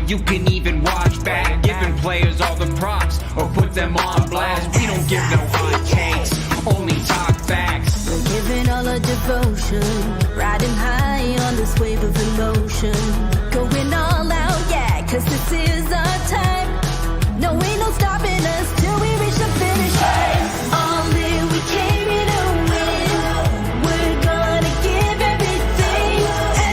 you can even watch back. Giving players all the props or put them on blast. We don't give no hot takes, only talk facts. We're giving all our devotion, riding high on this wave of emotion. Going all out, yeah, cause this is our time. No, ain't no stopping us till we reach the finish line. All in, we came here to win. We're gonna give everything.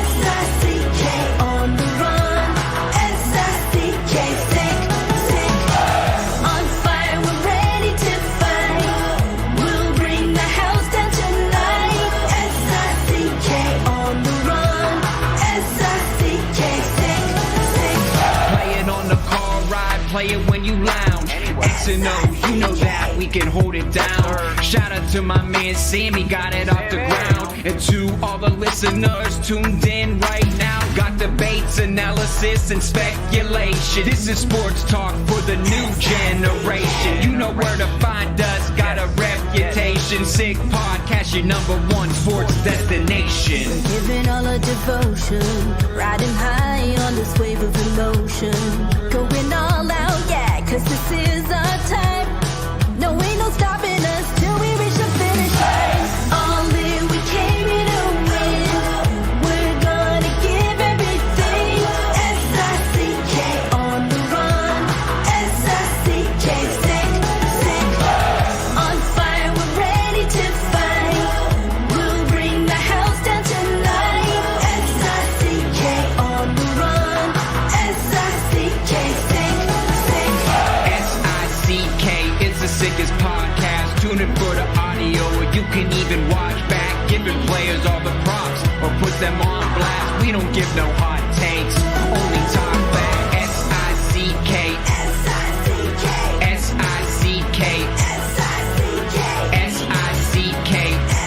S-I-C-K on the run. S-I-C-K, sick. On fire, we're ready to fight. We'll bring the house down tonight. S-I-C-K on the run. S-I-C-K, sick. Play it on the car ride, play it when you lounge. X and O, you know that we can hold it down. Shout out to my man Sammy, got it off the ground. And to all the listeners tuned in right now, got debates, analysis, and speculation. This is sports talk for the new generation. You know where to find us, got a reputation. Sick podcast, your #1 sports destination. Giving all our devotion, riding high on this wave of emotion. Going all out, yeah, cause this is our time. No, ain't no stopping us till we reach the finish line. All in, we came here to win. We're gonna give everything. S-I-C-K on the run. S-I-C-K, sick. On fire, we're ready to fight. We'll bring the house down tonight. S-I-C-K on the run. S-I-C-K, sick. S-I-C-K is the sickest podcast. Tune in for the audio, or you can even watch back. Giving players all the props or put them on blast. We don't give no hot takes, only talk back. S-I-C-K, S-I-C-K, S-I-C-K, S-I-C-K,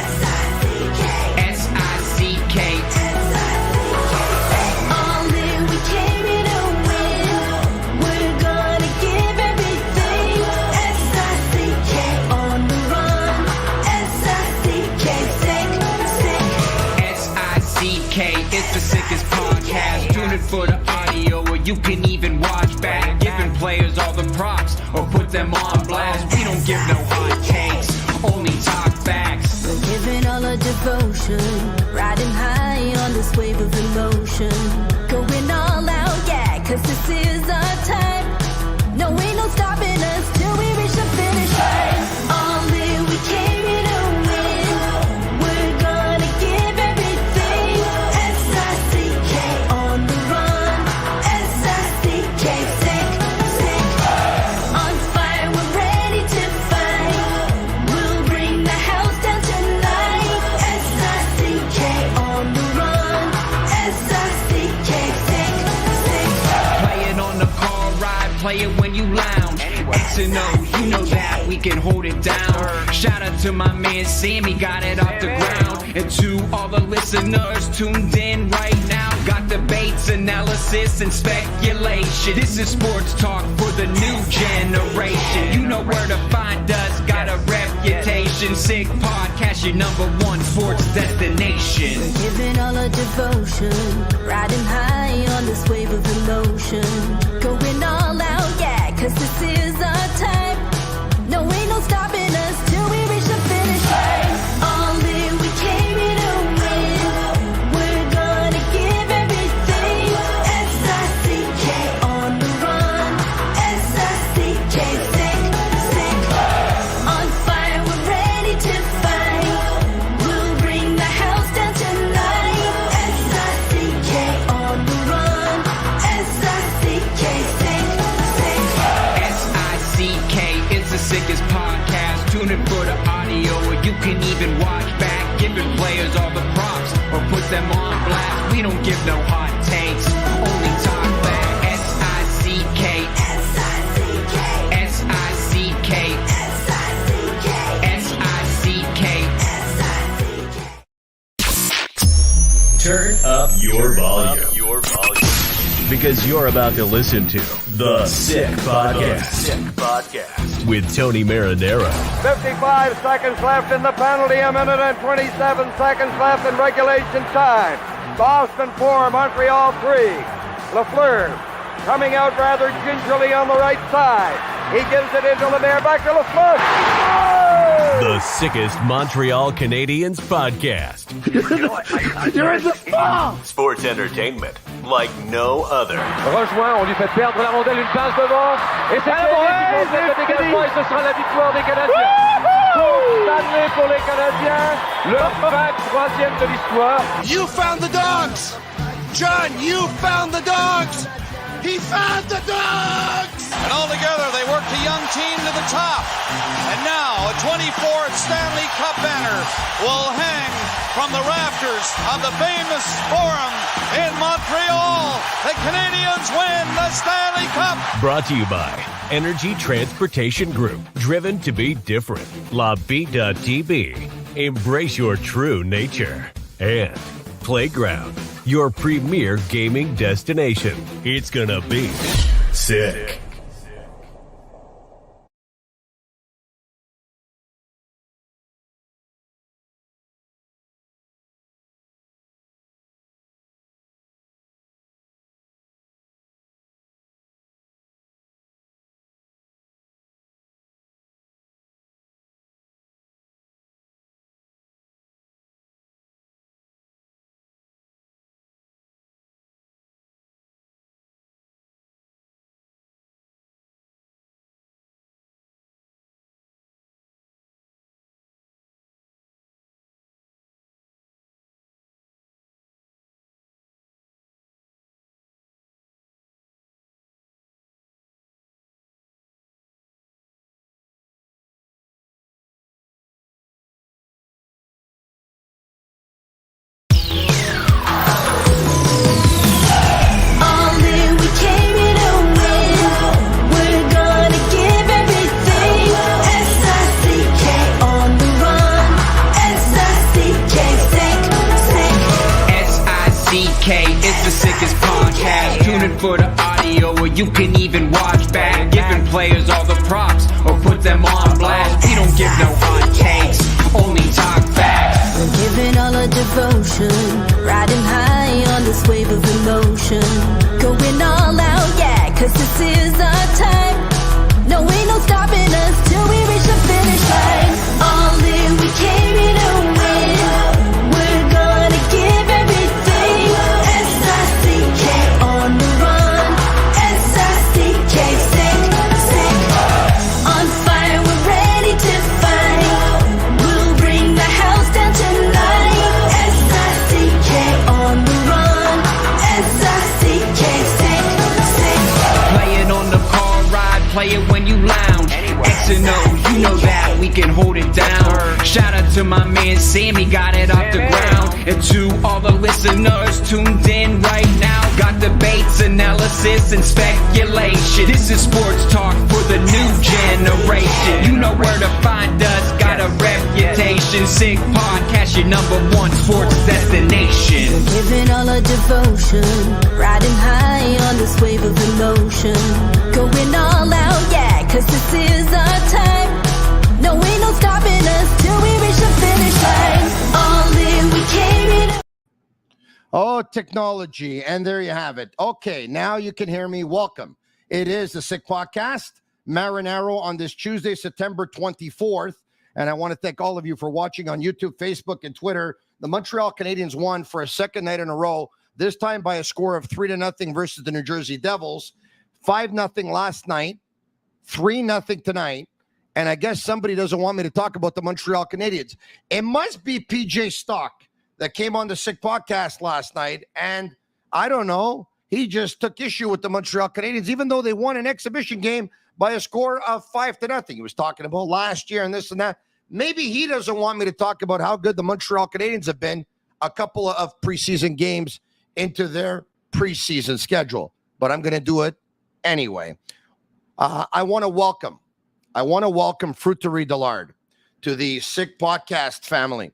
S-I-C-K, S-I-C-K, S-I-C-K. All in, we came here to win. We're gonna give everything. S-I-C-K on the run. S-I-C-K, sick. S-I-C-K is the sickest podcast. Tune in for the audio, or you can even watch back. Giving players all the props or put them on blast. We don't give no hot takes, only talk facts. We're giving all our devotion, riding high on this wave of emotion. Going all out, yeah, cause this is our time. No, ain't no stopping us till we reach the finish line. All in, we came here to win. We're gonna give everything. S-I-C-K on the run. S-I-C-K, sick. On fire, we're ready to fight. We'll bring the house down tonight. S-I-C-K on the run. S-I-C-K, sick. Play it on the car ride, play it when you lounge. X and O, you know that we can hold it down. Shout out to my man Sammy, got it off the ground. And to all the listeners tuned in right now, got debates, analysis, and speculation. This is sports talk for the new generation. You know where to find us, got a reputation. Sick podcast, your #1 sports destination. Giving all our devotion, riding high on this wave of emotion. Going all out, yeah, cause this is our time. No, ain't no stopping us till we reach the finish line. All in, we came here to win. We're gonna give everything. S-I-C-K on the run. S-I-C-K, sick. On fire, we're ready to fight. We'll bring the house down tonight. S-I-C-K on the run. S-I-C-K, sick. S-I-C-K is the sickest podcast. Tune in for the audio, or you can even watch back. Giving players all the props or put them on blast. We don't give no hot takes, only talk back. S-I-C-K, S-I-C-K, S-I-C-K, S-I-C-K, S-I-C-K. S-I-C-K. Turn up your volume. Because you're about to listen to The Sick Podcast. With Tony Marinaro. 55 seconds left in the penalty, a minute and 27 seconds left in regulation time. Boston 4, Montreal 3. Lafleur coming out rather gingerly on the right side. He gives it into Lemaire, back to Lafleur. The sickest Montreal Canadiens podcast. You're in the spot! Sports entertainment like no other. Rejoint, on lui fait perdre la rondelle, une passe devant. Et c'est le dégagement et ce sera la victoire des Canadiens. Stanley pour les Canadiens, le 23e de l'histoire. You found the dogs! John, you found the dogs! He found the dogs! And all together, they worked a young team to the top. And now, a 24th Stanley Cup banner will hang from the rafters of the famous Forum in Montreal. The Canadiens win the Stanley Cup! Brought to you by Energy Transportation Group. Driven to be different. La Vida Tibi. Embrace your true nature. And Playground, your premier gaming destination. It's gonna be sick. It's the sickest podcast. Tune in for the audio, or you can even watch back. Giving players all the props, or put them on blast. We don't give no hot takes, only talk facts. We're giving all our devotion, riding high on this wave of emotion. Going all out, yeah, cause this is our time. No, ain't no stopping us till we reach the finish line. All in, we came here to win. We're gonna give everything. S-I-C-K on the run. S-I-C-K, sick. On fire, we're ready to fight. We'll bring the house down tonight. S-I-C-K on the run. S-I-C-K, sick. Play it on the car ride, play it when you lounge. X and O, you know that we can hold it down. Shout out to my man Sammy, got it off the ground. And to all the listeners tuned in right now. Got debates, analysis, and speculation. This is sports talk for the new generation. You know where to find us, got a reputation. Sick podcast, your #1 sports destination. We're giving all our devotion, riding high on this wave of emotion. Going all out, yeah, cause this is our time. No, ain't no stopping us till we reach the finish line. All in, we came in. Oh, technology. And there you have it. Okay, now you can hear me. Welcome. It is the Sick Podcast, Marinaro, on this Tuesday, September 24th. And I want to thank all of you for watching on YouTube, Facebook, and Twitter. The Montreal Canadiens won for a second night in a row, this time by a score of 3-0 versus the New Jersey Devils. 5-0 last night, 3-0 tonight. And I guess somebody doesn't want me to talk about the Montreal Canadiens. It must be PJ Stock that came on the Sick Podcast last night. And I don't know, he just took issue with the Montreal Canadiens, even though they won an exhibition game by a score of 5-0. He was talking about last year and this and that. Maybe he doesn't want me to talk about how good the Montreal Canadiens have been a couple of preseason games into their preseason schedule. But I'm going to do it anyway. I want to welcome Fruiterie Dillard to the Sick Podcast family.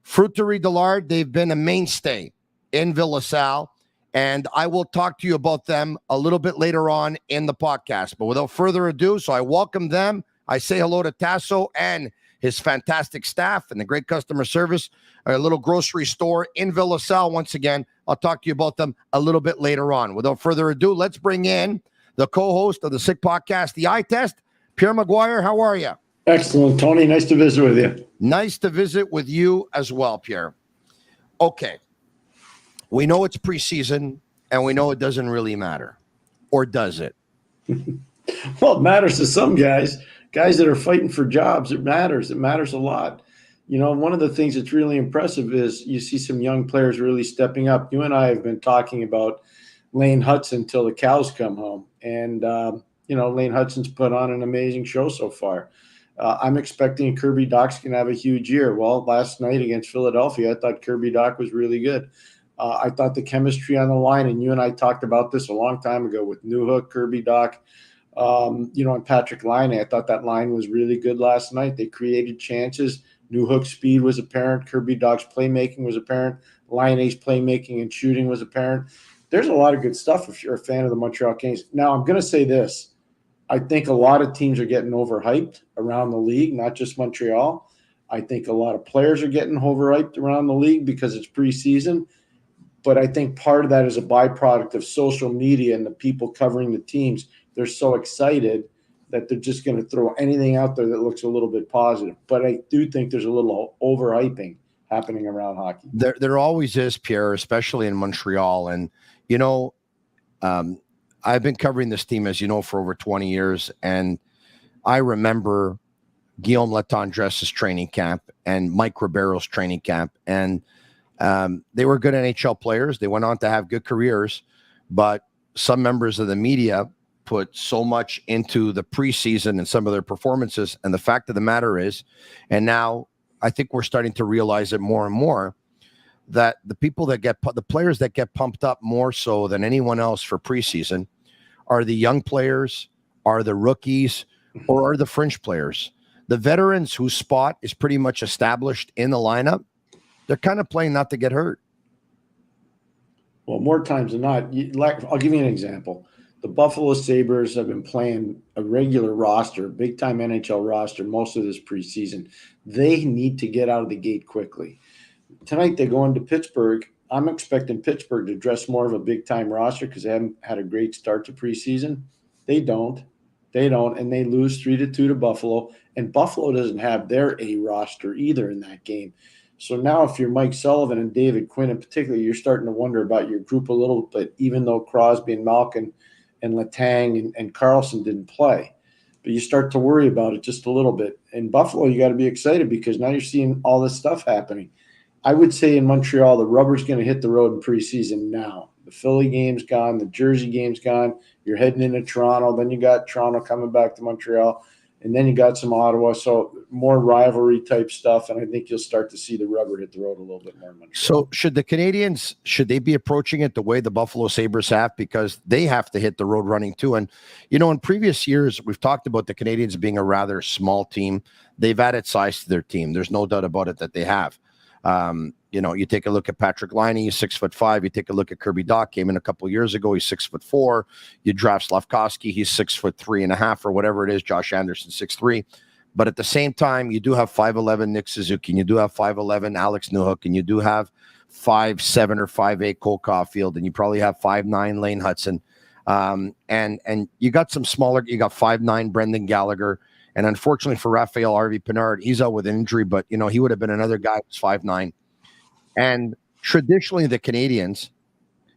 Fruiterie Dillard, they've been a mainstay in Villasal, and I will talk to you about them a little bit later on in the podcast. But without further ado, so I welcome them. I say hello to Tasso and his fantastic staff and the great customer service, a little grocery store in Villa Sal. Once again, I'll talk to you about them a little bit later on. Without further ado, let's bring in the co-host of the Sick Podcast, The Eye Test, Pierre McGuire. How are you? Excellent, Tony. Nice to visit with you. Nice to visit with you as well, Pierre. Okay. We know it's preseason, and we know it doesn't really matter. Or does it? Well, it matters to some guys that are fighting for jobs. It matters. It matters a lot. You know, one of the things that's really impressive is you see some young players really stepping up. You and I have been talking about Lane Hutson till the cows come home. And, Lane Hutson's put on an amazing show so far. I'm expecting Kirby Dach's going to have a huge year. Well, last night against Philadelphia, I thought Kirby Dach was really good. I thought the chemistry on the line, and you and I talked about this a long time ago with Newhook, Kirby Dach, and Patrick Laine. I thought that line was really good last night. They created chances. Newhook's speed was apparent. Kirby Dach's playmaking was apparent. Laine's playmaking and shooting was apparent. There's a lot of good stuff if you're a fan of the Montreal Canadiens. Now, I'm going to say this. I think a lot of teams are getting overhyped around the league, not just Montreal. I think a lot of players are getting overhyped around the league because it's preseason. But I think part of that is a byproduct of social media and the people covering the teams. They're so excited that they're just going to throw anything out there that looks a little bit positive. But I do think there's a little overhyping happening around hockey. There always is, Pierre, especially in Montreal. And, I've been covering this team, as you know, for over 20 years. And I remember Guillaume Latendresse's training camp and Mike Ribero's training camp. And they were good NHL players. They went on to have good careers. But some members of the media put so much into the preseason and some of their performances. And the fact of the matter is, and now I think we're starting to realize it more and more, that the players that get pumped up more so than anyone else for preseason are the young players, are the rookies, or are the fringe players. The veterans whose spot is pretty much established in the lineup, they're kind of playing not to get hurt. Well, more times than not, I'll give you an example. The Buffalo Sabres have been playing a regular roster, big-time NHL roster, most of this preseason. They need to get out of the gate quickly. Tonight they go into Pittsburgh. I'm expecting Pittsburgh to dress more of a big-time roster because they haven't had a great start to preseason. They don't, and they lose 3-2 to Buffalo. And Buffalo doesn't have their A roster either in that game. So now if you're Mike Sullivan and David Quinn in particular, you're starting to wonder about your group a little bit, even though Crosby and Malkin and Letang and Carlson didn't play. But you start to worry about it just a little bit. In Buffalo, you got to be excited because now you're seeing all this stuff happening. I would say in Montreal, the rubber's going to hit the road in preseason now. The Philly game's gone. The Jersey game's gone. You're heading into Toronto. Then you got Toronto coming back to Montreal. And then you got some Ottawa. So more rivalry type stuff. And I think you'll start to see the rubber hit the road a little bit more in Montreal. So should the Canadiens, should they be approaching it the way the Buffalo Sabres have? Because they have to hit the road running too. And, in previous years, we've talked about the Canadiens being a rather small team. They've added size to their team. There's no doubt about it that they have. You take a look at Patrick Laine, he's 6'5". You take a look at Kirby Dach, came in a couple of years ago, he's 6'4". You draft Slavkovsky, he's 6'3.5" or whatever it is. Josh Anderson, 6'3". But at the same time, you do have 5'11" Nick Suzuki, and you do have 5'11" Alex Newhook, and you do have 5'7" or 5'8" Cole Caulfield, and you probably have 5'9" Lane Hutson. And you got some smaller, you got 5'9" Brendan Gallagher. And unfortunately for Raphael Harvey-Pinard, he's out with an injury, but, he would have been another guy who's 5'9". And traditionally, the Canadiens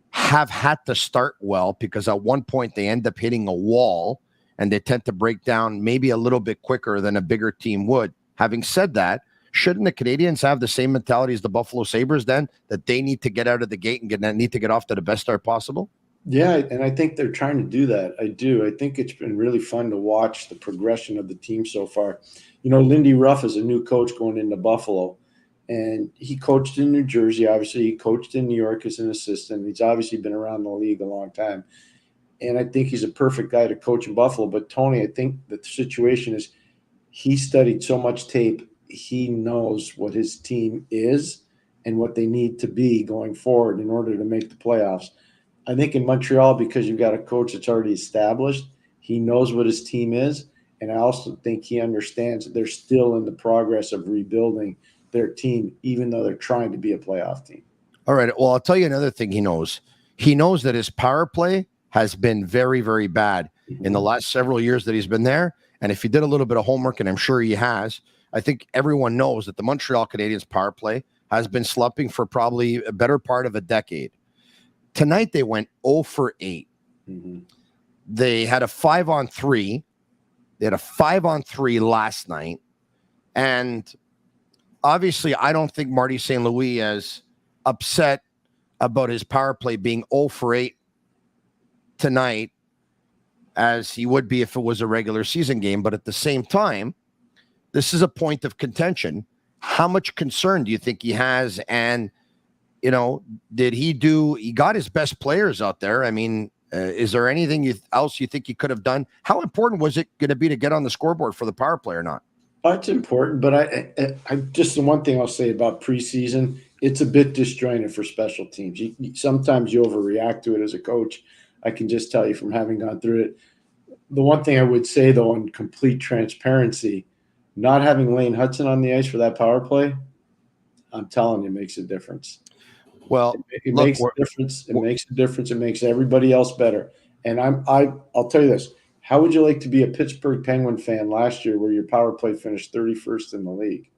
have had to start well because at one point they end up hitting a wall and they tend to break down maybe a little bit quicker than a bigger team would. Having said that, shouldn't the Canadiens have the same mentality as the Buffalo Sabres then, that they need to get out of the gate and need to get off to the best start possible? Yeah, and I think they're trying to do that. I do. I think it's been really fun to watch the progression of the team so far. Lindy Ruff is a new coach going into Buffalo, and he coached in New Jersey. Obviously, he coached in New York as an assistant. He's obviously been around the league a long time, and I think he's a perfect guy to coach in Buffalo. But, Tony, I think the situation is he studied so much tape. He knows what his team is and what they need to be going forward in order to make the playoffs. I think in Montreal, because you've got a coach that's already established, he knows what his team is, And I also think he understands that they're still in the progress of rebuilding their team, even though they're trying to be a playoff team. All right. Well, I'll tell you another thing he knows. He knows that his power play has been very, very bad in the last several years that he's been there. And if he did a little bit of homework, and I'm sure he has, I think everyone knows that the Montreal Canadiens power play has been slumping for probably a better part of a decade. Tonight, they went 0 for 8. They had a 5-on-3. They had a 5-on-3 last night. And obviously, I don't think Marty St. Louis is upset about his power play being 0 for 8 tonight as he would be if it was a regular season game. But at the same time, this is a point of contention. How much concern do you think he has? And, you know, he got his best players out there. I mean, is there anything else you think he could have done? How important was it going to be to get on the scoreboard for the power play or not? It's important, but I just the one thing I'll say about preseason, it's a bit disjointed for special teams. Sometimes you overreact to it as a coach. I can just tell you from having gone through it. The one thing I would say, though, in complete transparency, not having Lane Hutson on the ice for that power play, I'm telling you, makes a difference. Well, it makes a difference. It makes a difference. It makes everybody else better. And I'll tell you this. How would you like to be a Pittsburgh Penguin fan last year where your power play finished 31st in the league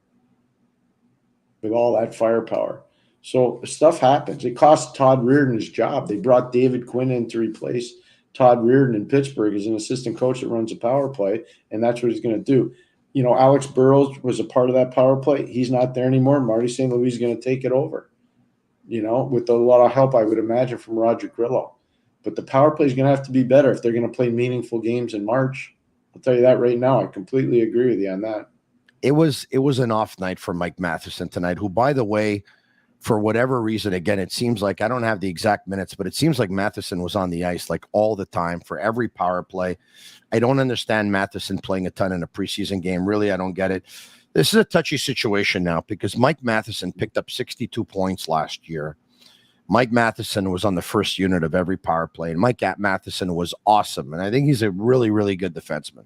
with all that firepower? So stuff happens. It cost Todd Reirden his job. They brought David Quinn in to replace Todd Reirden in Pittsburgh as an assistant coach that runs a power play, and that's what he's going to do. You know, Alex Burrows was a part of that power play. He's not there anymore. Marty St. Louis is going to take it over, you know, with a lot of help, I would imagine, from Roger Grillo. But the power play is going to have to be better if they're going to play meaningful games in March. I'll tell you that right now. I completely agree with you on that. It was an off night for Mike Matheson tonight, who, by the way, for whatever reason, again, it seems like, I don't have the exact minutes, but it seems like Matheson was on the ice like all the time for every power play. I don't understand Matheson playing a ton in a preseason game. Really, I don't get it. This is a touchy situation now because Mike Matheson picked up 62 points last year. Mike Matheson was on the first unit of every power play, and Mike Matheson was awesome. And I think he's a really, really good defenseman.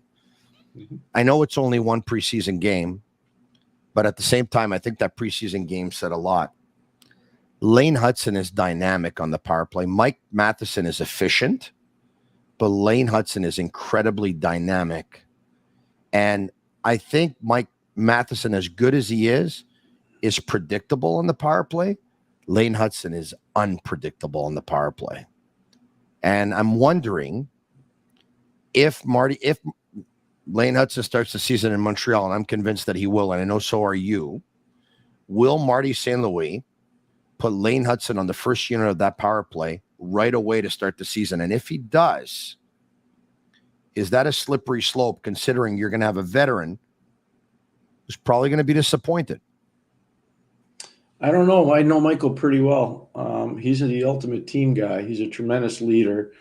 I know it's only one preseason game, but at the same time, I think that preseason game said a lot. Lane Hutson is dynamic on the power play. Mike Matheson is efficient, but Lane Hutson is incredibly dynamic. And I think Mike Matheson, as good as he is predictable on the power play. Lane Hutson is unpredictable on the power play. And I'm wondering if Lane Hutson starts the season in Montreal, and I'm convinced that he will, and I know so are you, will Marty St. Louis put Lane Hutson on the first unit of that power play right away to start the season? And if he does, is that a slippery slope, considering you're going to have a veteran who's probably going to be disappointed? I don't know. I know Michael pretty well. He's the ultimate team guy. He's a tremendous leader.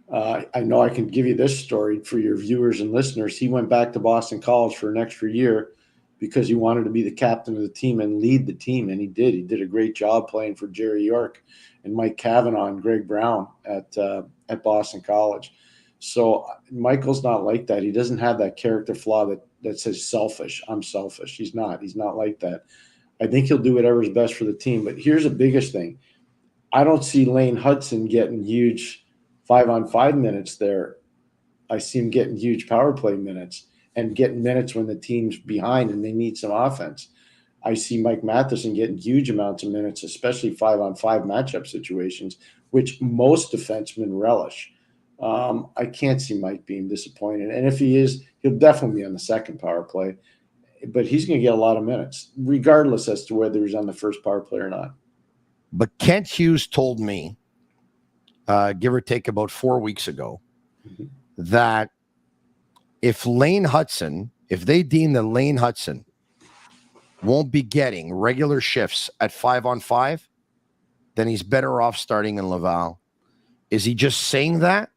I know I can give you this story for your viewers and listeners. He went back to Boston College for an extra year because he wanted to be the captain of the team and lead the team, and he did. He did a great job playing for Jerry York and Mike Cavanaugh and Greg Brown at Boston College. So Michael's not like that. He doesn't have that character flaw that says selfish. I'm selfish. He's not. He's not like that. I think he'll do whatever's best for the team. But here's the biggest thing. I don't see Lane Hutson getting huge 5-on-5 minutes there. I see him getting huge power play minutes and getting minutes when the team's behind and they need some offense. I see Mike Matheson getting huge amounts of minutes, especially 5-on-5 matchup situations, which most defensemen relish. I can't see Mike being disappointed. And if he is, he'll definitely be on the second power play. But he's going to get a lot of minutes, regardless as to whether he's on the first power play or not. But Kent Hughes told me, give or take about 4 weeks ago, that if they deem that Lane Hutson won't be getting regular shifts at 5-on-5, then he's better off starting in Laval. Is he just saying that?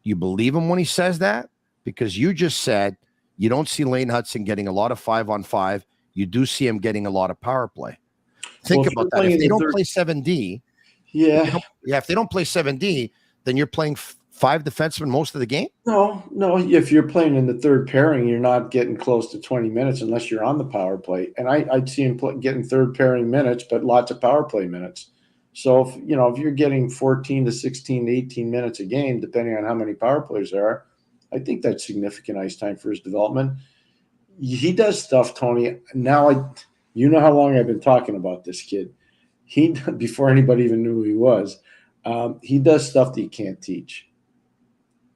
You believe him when he says that? Because you just said you don't see Lane Hutson getting a lot of 5-on-5. You do see him getting a lot of power play. Think about that. If they don't play 7D, if they don't play 7D, then you're playing 5 defensemen most of the game? No. If you're playing in the third pairing, you're not getting close to 20 minutes unless you're on the power play. And I'd see him getting third pairing minutes, but lots of power play minutes. So if you're getting 14 to 16 to 18 minutes a game, depending on how many power plays there are, I think that's significant ice time for his development. He does stuff, Tony. Now you know how long I've been talking about this kid. Before anybody even knew who he was, he does stuff that you can't teach.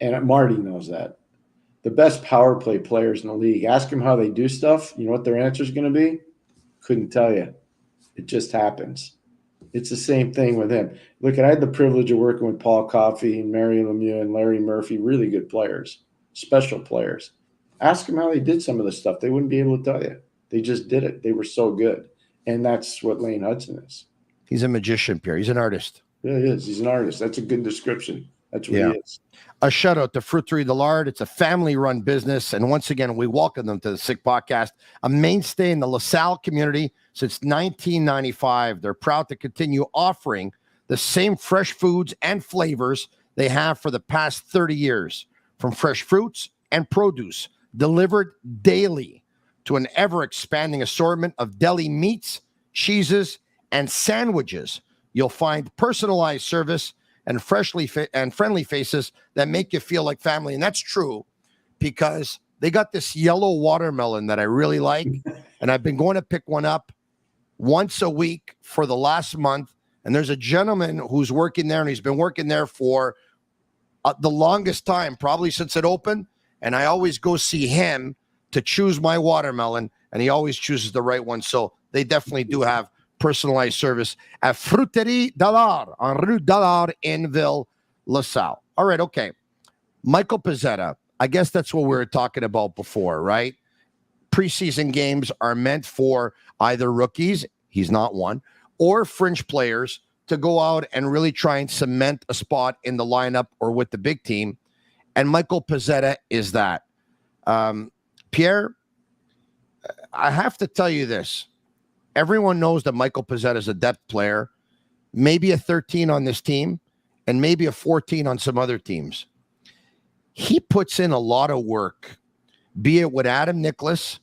And Marty knows that. The best power play players in the league, ask them how they do stuff. You know what their answer is going to be? Couldn't tell you. It just happens. It's the same thing with him. Look, I had the privilege of working with Paul Coffey and Mary Lemieux and Larry Murphy, really good players, special players. Ask them how they did some of the stuff. They wouldn't be able to tell you. They just did it. They were so good. And that's what Lane Hutson is. He's a magician, Pierre. He's an artist. Yeah, he is. He's an artist. That's a good description. That's what he is. A shout out to Fruiterie de Lard. It's a family-run business. And once again, we welcome them to the Sick Podcast, a mainstay in the LaSalle community since 1995. They're proud to continue offering the same fresh foods and flavors they have for the past 30 years, from fresh fruits and produce delivered daily to an ever-expanding assortment of deli meats, cheeses, and sandwiches. You'll find personalized service and friendly faces that make you feel like family. And that's true because they got this yellow watermelon that I really like. And I've been going to pick one up once a week for the last month. And there's a gentleman who's working there, and he's been working there for the longest time, probably since it opened. And I always go see him to choose my watermelon, and he always chooses the right one. So they definitely do have personalized service at Fruiterie de Lard on Rue Dallard in Ville, LaSalle. All right, okay. Michael Pezzetta, I guess that's what we were talking about before, right? Preseason games are meant for either rookies, he's not one, or fringe players to go out and really try and cement a spot in the lineup or with the big team. And Michael Pezzetta is that. Pierre, I have to tell you this. Everyone knows that Michael Pezzetta is a depth player, maybe a 13 on this team, and maybe a 14 on some other teams. He puts in a lot of work, be it with Adam Nicholas,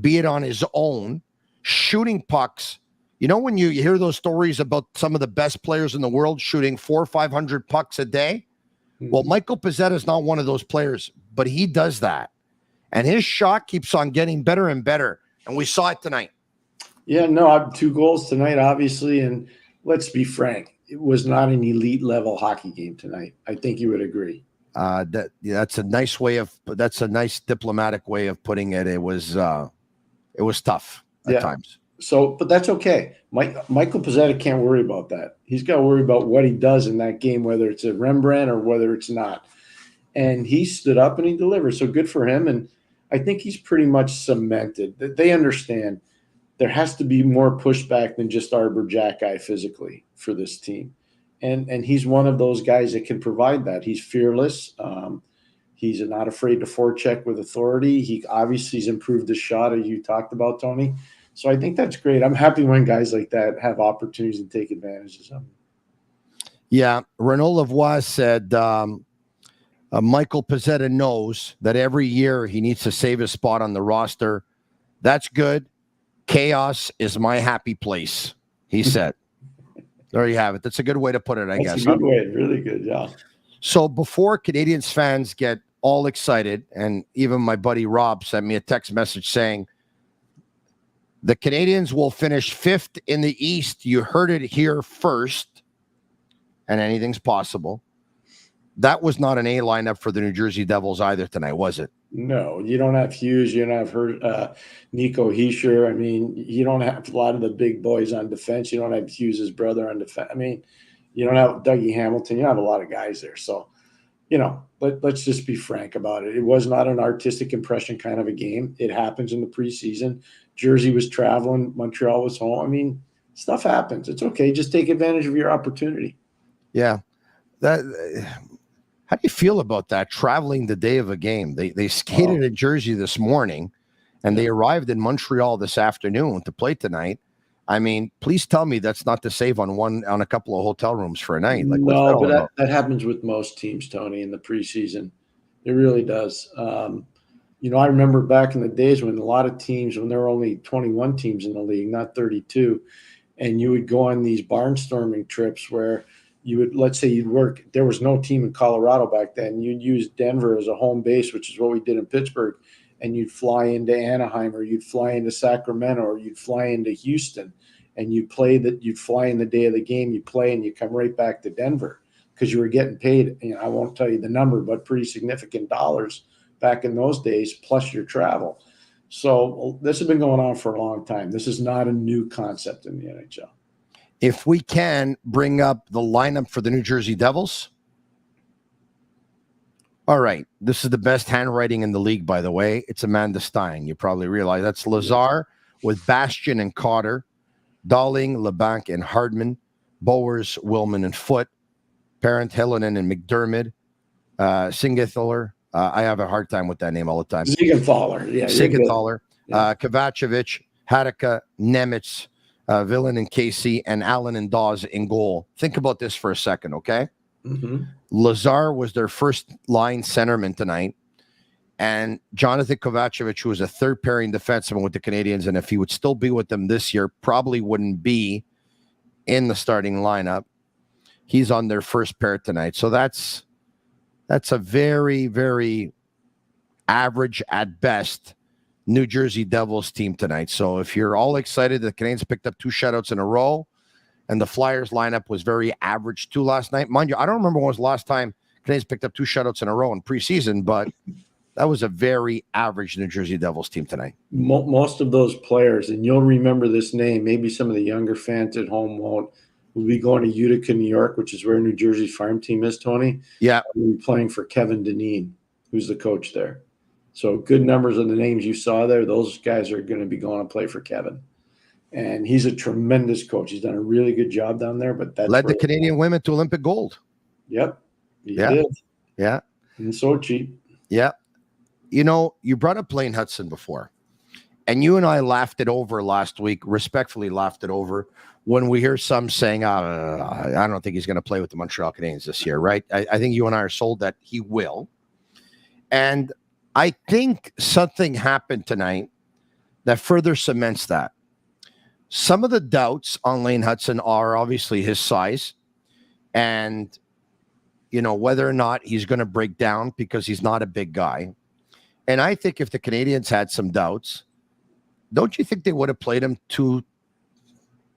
be it on his own, shooting pucks. You know, when you hear those stories about some of the best players in the world shooting 400 or 500 pucks a day, well, Michael Pezzetta is not one of those players, but he does that. And his shot keeps on getting better and better. And we saw it tonight. Yeah, no, I have 2 goals tonight, obviously. And let's be frank, it was not an elite level hockey game tonight. I think you would agree. That's a nice diplomatic way of putting it. It was tough at times. So, but that's okay. Michael Pezzetta can't worry about that. He's got to worry about what he does in that game, whether it's a Rembrandt or whether it's not. And he stood up and he delivered. So good for him. And I think he's pretty much cemented that they understand there has to be more pushback than just Arbor Jack guy physically for this team. And he's one of those guys that can provide that. He's fearless. He's not afraid to forecheck with authority. He obviously has improved his shot, as you talked about, Tony. So I think that's great. I'm happy when guys like that have opportunities and take advantage of them. Yeah. Renaud Lavoie said Michael Pezzetta knows that every year he needs to save his spot on the roster. That's good. Chaos is my happy place, he said. There you have it. That's a good way to put it, I guess. That's a good way. Really good, yeah. So before Canadiens fans get all excited, and even my buddy Rob sent me a text message saying, the Canadiens will finish 5th in the East. You heard it here first, and anything's possible. That was not an A lineup for the New Jersey Devils either tonight, was it? No, you don't have Hughes. You don't have Nico Hischier. I mean, you don't have a lot of the big boys on defense. You don't have Hughes' brother on defense. I mean, you don't have Dougie Hamilton. You don't have a lot of guys there. So, let's just be frank about it. It was not an artistic impression kind of a game. It happens in the preseason. Jersey was traveling. Montreal was home. I mean, stuff happens. It's okay. Just take advantage of your opportunity. Yeah. How do you feel about that, traveling the day of a game? They skated in Jersey this morning, and they arrived in Montreal this afternoon to play tonight. I mean, please tell me that's not to save on a couple of hotel rooms for a night. Like, what's No, that all but about? that happens with most teams, Tony, in the preseason. It really does. I remember back in the days when a lot of teams, when there were only 21 teams in the league, not 32, and you would go on these barnstorming trips where you would, let's say you'd work, there was no team in Colorado back then. You'd use Denver as a home base, which is what we did in Pittsburgh, and you'd fly into Anaheim, or you'd fly into Sacramento, or you'd fly into Houston, and you'd fly in the day of the game, you play, and you come right back to Denver because you were getting paid, I won't tell you the number, but pretty significant dollars back in those days, plus your travel. So this has been going on for a long time. This is not a new concept in the NHL. If we can bring up the lineup for the New Jersey Devils. All right. This is the best handwriting in the league, by the way. It's Amanda Stein. You probably realize that's Lazar with Bastian and Cotter, Darling, LeBanc, and Hardman, Bowers, Willman, and Foote, Parent, Helenen, and McDermott, Siegenthaler. I have a hard time with that name all the time. Siegenthaler. Yeah. Siegenthaler, Kovacevic, Hadaka, Nemitz, Villain and Casey, and Allen and Dawes in goal. Think about this for a second, okay? Mm-hmm. Lazar was their first line centerman tonight, and Jonathan Kovacevic, who was a third pairing defenseman with the Canadiens, and if he would still be with them this year, probably wouldn't be in the starting lineup. He's on their first pair tonight. So that's a very, very average at best New Jersey Devils team tonight. So if you're all excited, the Canadiens picked up 2 shutouts in a row, and the Flyers lineup was very average too last night. Mind you, I don't remember when was the last time Canadiens picked up 2 shutouts in a row in preseason, but that was a very average New Jersey Devils team tonight. Most of those players, and you'll remember this name, maybe some of the younger fans at home won't, will be going to Utica, New York, which is where New Jersey's farm team is, Tony. Yeah. We'll be playing for Kevin Dineen, who's the coach there. So good numbers of the names you saw there. Those guys are going to be going to play for Kevin. And he's a tremendous coach. He's done a really good job down there. But that's led the Canadian women to Olympic gold. Yep. He did. Yeah. In Sochi. Yeah. You brought up Lane Hutson before. And you and I laughed it over last week, respectfully laughed it over, when we hear some saying, I don't think he's going to play with the Montreal Canadiens this year, right? I think you and I are sold that he will. And I think something happened tonight that further cements that. Some of the doubts on Lane Hutson are obviously his size and, whether or not he's going to break down because he's not a big guy. And I think if the Canadiens had some doubts, don't you think they would have played him two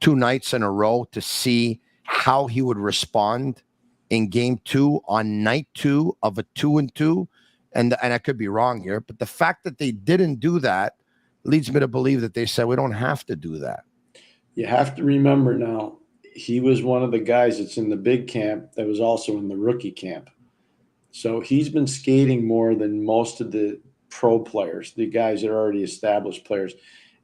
nights in a row to see how he would respond in game 2 on night 2 of a 2-2? And I could be wrong here, but the fact that they didn't do that leads me to believe that they said, we don't have to do that. You have to remember now, he was one of the guys that's in the big camp that was also in the rookie camp. So he's been skating more than most of the pro players, the guys that are already established players.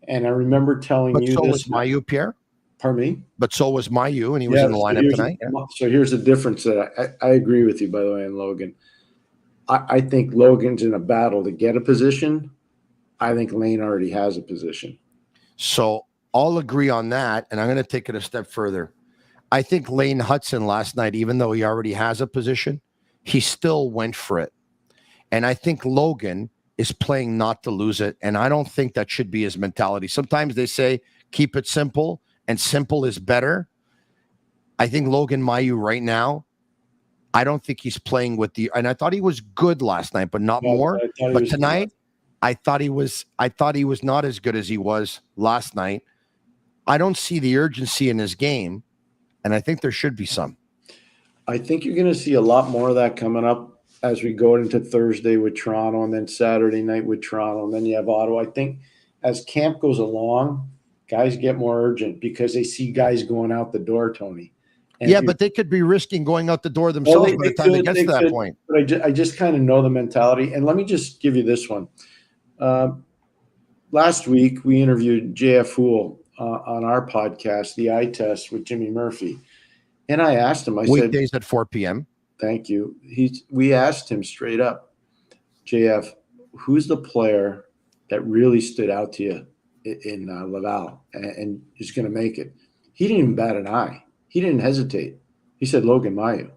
And I remember telling you so this. Was Mailloux, Pierre? Pardon me? But so was Mailloux, and he was in the lineup tonight. So here's the difference that I agree with you, by the way, in Logan. I think Logan's in a battle to get a position. I think Lane already has a position. So I'll agree on that, and I'm going to take it a step further. I think Lane Hutson last night, even though he already has a position, he still went for it. And I think Logan is playing not to lose it, and I don't think that should be his mentality. Sometimes they say keep it simple, and simple is better. I think Logan Mailloux right now, I don't think he's playing with and I thought he was good last night, but not more. But tonight, I thought he was not as good as he was last night. I don't see the urgency in his game, and I think there should be some. I think you're going to see a lot more of that coming up as we go into Thursday with Toronto, and then Saturday night with Toronto, and then you have Ottawa. I think as camp goes along, guys get more urgent because they see guys going out the door, Tony. And but they could be risking going out the door themselves by the time they get to that point. But I just kind of know the mentality. And let me just give you this one. Last week, we interviewed JF Houle on our podcast, The Eye Test with Jimmy Murphy. And I asked him, I said, weekdays at 4 p.m. Thank you. We asked him straight up, JF, who's the player that really stood out to you in Laval and is going to make it. He didn't even bat an eye. He didn't hesitate. He said Logan Mailloux.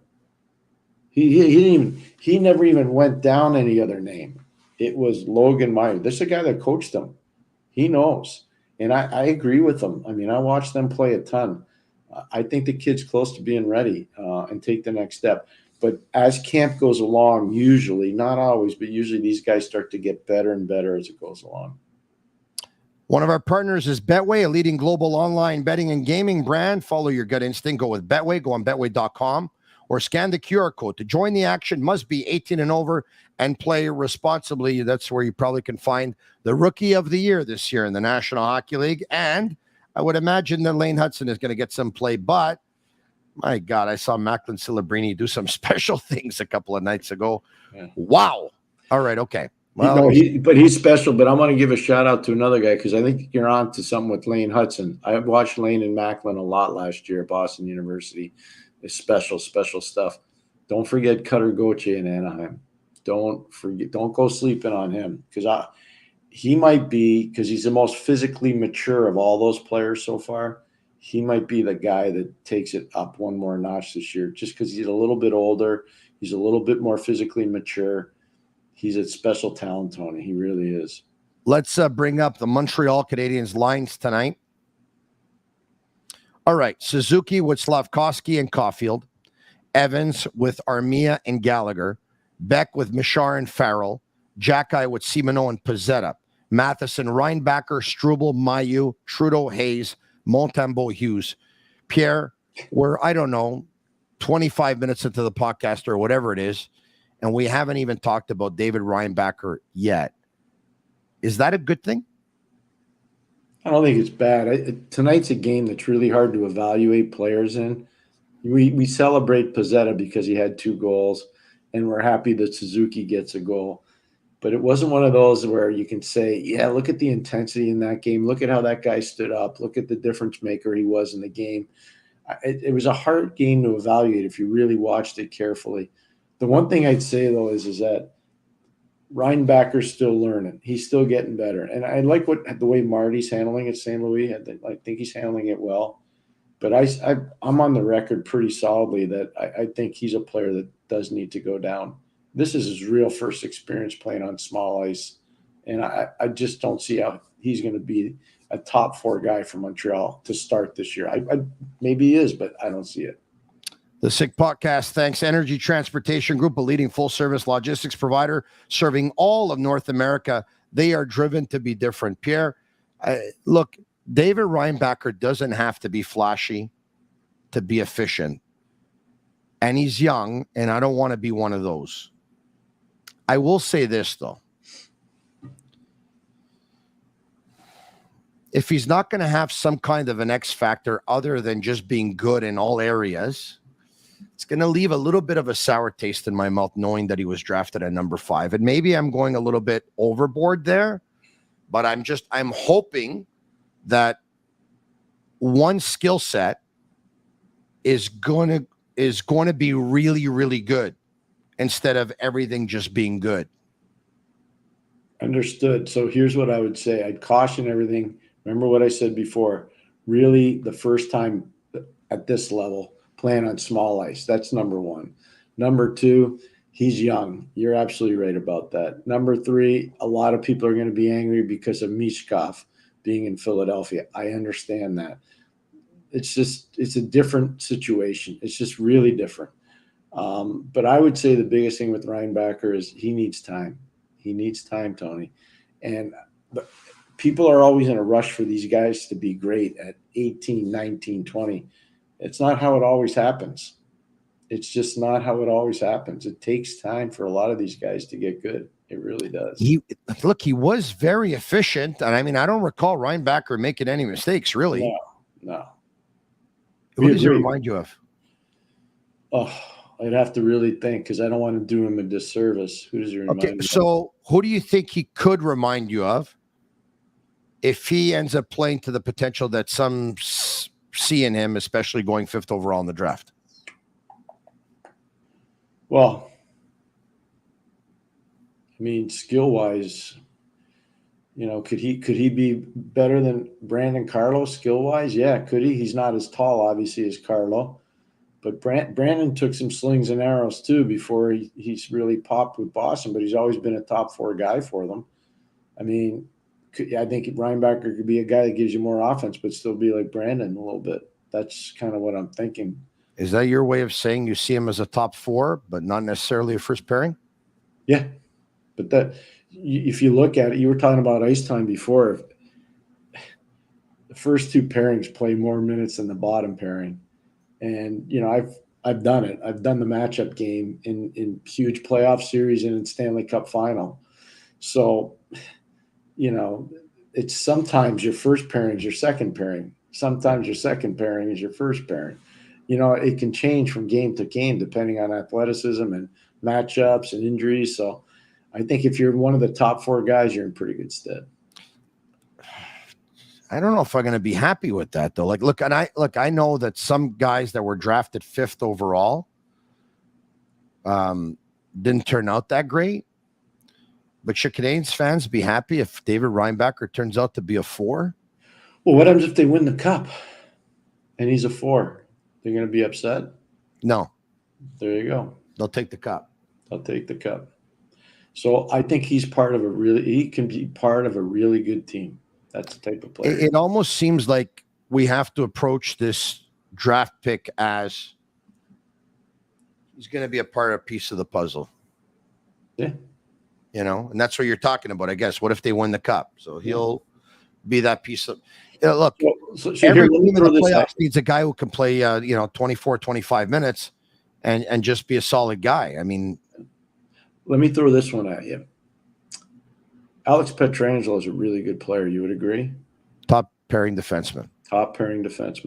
He never even went down any other name. It was Logan Mailloux. This is a guy that coached him. He knows. And I agree with him. I mean, I watched them play a ton. I think the kid's close to being ready and take the next step. But as camp goes along, usually, not always, but usually these guys start to get better and better as it goes along. One of our partners is Betway, a leading global online betting and gaming brand. Follow your gut instinct. Go with Betway. Go on betway.com or scan the QR code. To join the action, must be 18 and over and play responsibly. That's where you probably can find the Rookie of the Year this year in the National Hockey League. And I would imagine that Lane Hutson is going to get some play. But, my God, I saw Macklin Celebrini do some special things a couple of nights ago. Yeah. Wow. All right, okay. Well, he's special, but I want to give a shout out to another guy because I think you're on to something with Lane Hutson. I watched Lane and Macklin a lot last year at Boston University. It's special stuff. Don't forget Cutter Gauthier in Anaheim. Don't go sleeping on him because he might be, because he's the most physically mature of all those players so far. He might be the guy that takes it up one more notch this year just because he's a little bit older. He's a little bit more physically mature. He's a special talent, Tony. He really is. Let's bring up the Montreal Canadiens lines tonight. All right. Suzuki with Slavkovsky and Caulfield. Evans with Armia and Gallagher. Beck with Michar and Farrell. Jacki with Simoneau and Pizzetta. Matheson, Reinbacher, Struble, Mailloux, Trudeau, Hayes, Montembeault, Hughes. Pierre, we're, 25 minutes into the podcast or whatever it is, and we haven't even talked about David Reinbacher yet. Is that a good thing? I don't think it's bad. Tonight's a game that's really hard to evaluate players in. We celebrate Pizzetta because he had 2 goals, and we're happy that Suzuki gets a goal. But it wasn't one of those where you can say, yeah, look at the intensity in that game. Look at how that guy stood up. Look at the difference maker he was in the game. It was a hard game to evaluate if you really watched it carefully. The one thing I'd say, though, is that Reinbacher's still learning. He's still getting better. And I like the way Marty's handling it, St. Louis. I think he's handling it well. But I'm on the record pretty solidly that I think he's a player that does need to go down. This is his real first experience playing on small ice. And I just don't see how he's going to be a top 4 guy for Montreal to start this year. Maybe he is, but I don't see it. The Sick Podcast thanks Energy Transportation Group, a leading full-service logistics provider serving all of North America. They are driven to be different. Pierre, look, David Reinbacher doesn't have to be flashy to be efficient. And he's young, and I don't want to be one of those. I will say this, though. If he's not going to have some kind of an X factor other than just being good in all areas, it's going to leave a little bit of a sour taste in my mouth knowing that he was drafted at number 5. And maybe I'm going a little bit overboard there, but I'm hoping that one skill set is going to be really, really good instead of everything just being good. Understood. So here's what I would say. I'd caution everything. Remember what I said before. Really, the first time at this level, playing on small ice. That's number 1. Number 2, he's young. You're absolutely right about that. Number 3, a lot of people are going to be angry because of Mishkov being in Philadelphia. I understand that. It's a different situation. It's just really different. But I would say the biggest thing with Reinbacher is he needs time. He needs time, Tony. And people are always in a rush for these guys to be great at 18, 19, 20. It's not how it always happens. It's just not how it always happens. It takes time for a lot of these guys to get good. It really does. He was very efficient. And I don't recall Reinbacher making any mistakes, really. No. Who does he remind you of? Oh, I'd have to really think because I don't want to do him a disservice. Who does he remind me of? So who do you think he could remind you of if he ends up playing to the potential that some see in him, especially going 5th overall in the draft? Well, skill-wise, Could he be better than Brandon Carlo skill wise? Yeah, could he? He's not as tall, obviously, as Carlo, but Brandon took some slings and arrows too before he's really popped with Boston. But he's always been a top 4 guy for them. I mean, I think Reinbacher could be a guy that gives you more offense, but still be like Brandon a little bit. That's kind of what I'm thinking. Is that your way of saying you see him as a top 4, but not necessarily a first pairing? Yeah, but if you look at it, you were talking about ice time before. The first 2 pairings play more minutes than the bottom pairing, and I've done it. I've done the matchup game in huge playoff series and in Stanley Cup final. So, it's sometimes your first pairing is your second pairing. Sometimes your second pairing is your first pairing. It can change from game to game depending on athleticism and matchups and injuries. So I think if you're one of the top 4 guys, you're in pretty good stead. I don't know if I'm going to be happy with that though. I know that some guys that were drafted 5th overall didn't turn out that great. But should Canadiens fans be happy if David Reinbacher turns out to be a 4? Well, what happens if they win the cup and he's a 4? They're going to be upset? No. There you go. They'll take the cup. They'll take the cup. So I think he can be part of a really good team. That's the type of player. It almost seems like we have to approach this draft pick as he's going to be a piece of the puzzle. Yeah. And that's what you're talking about, I guess. What if they win the cup? So he'll be that piece of look. Every team in the playoffs needs a guy who can play 24, 25 minutes and just be a solid guy. I mean, let me throw this one at you. Alex Pietrangelo is a really good player. You would agree? Top pairing defenseman.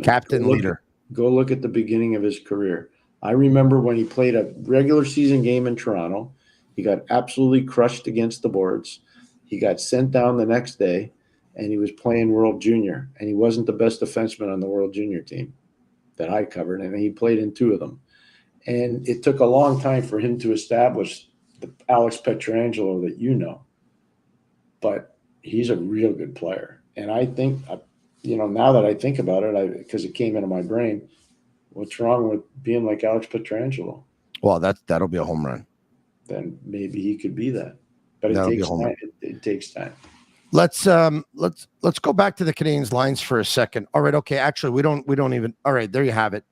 Captain leader. Go look at the beginning of his career. I remember when he played a regular season game in Toronto. He got absolutely crushed against the boards. He got sent down the next day, and he was playing World Junior, and he wasn't the best defenseman on the World Junior team that I covered, and he played in 2 of them. And it took a long time for him to establish the Alex Pietrangelo that but he's a real good player. And I think, now that I think about it, because it came into my brain, what's wrong with being like Alex Pietrangelo? Well, that'll be a home run. Then maybe he could be that. But it takes time. It takes time. Let's go back to the Canadiens lines for a second. All right, okay. Actually, we don't even. All right, there you have it.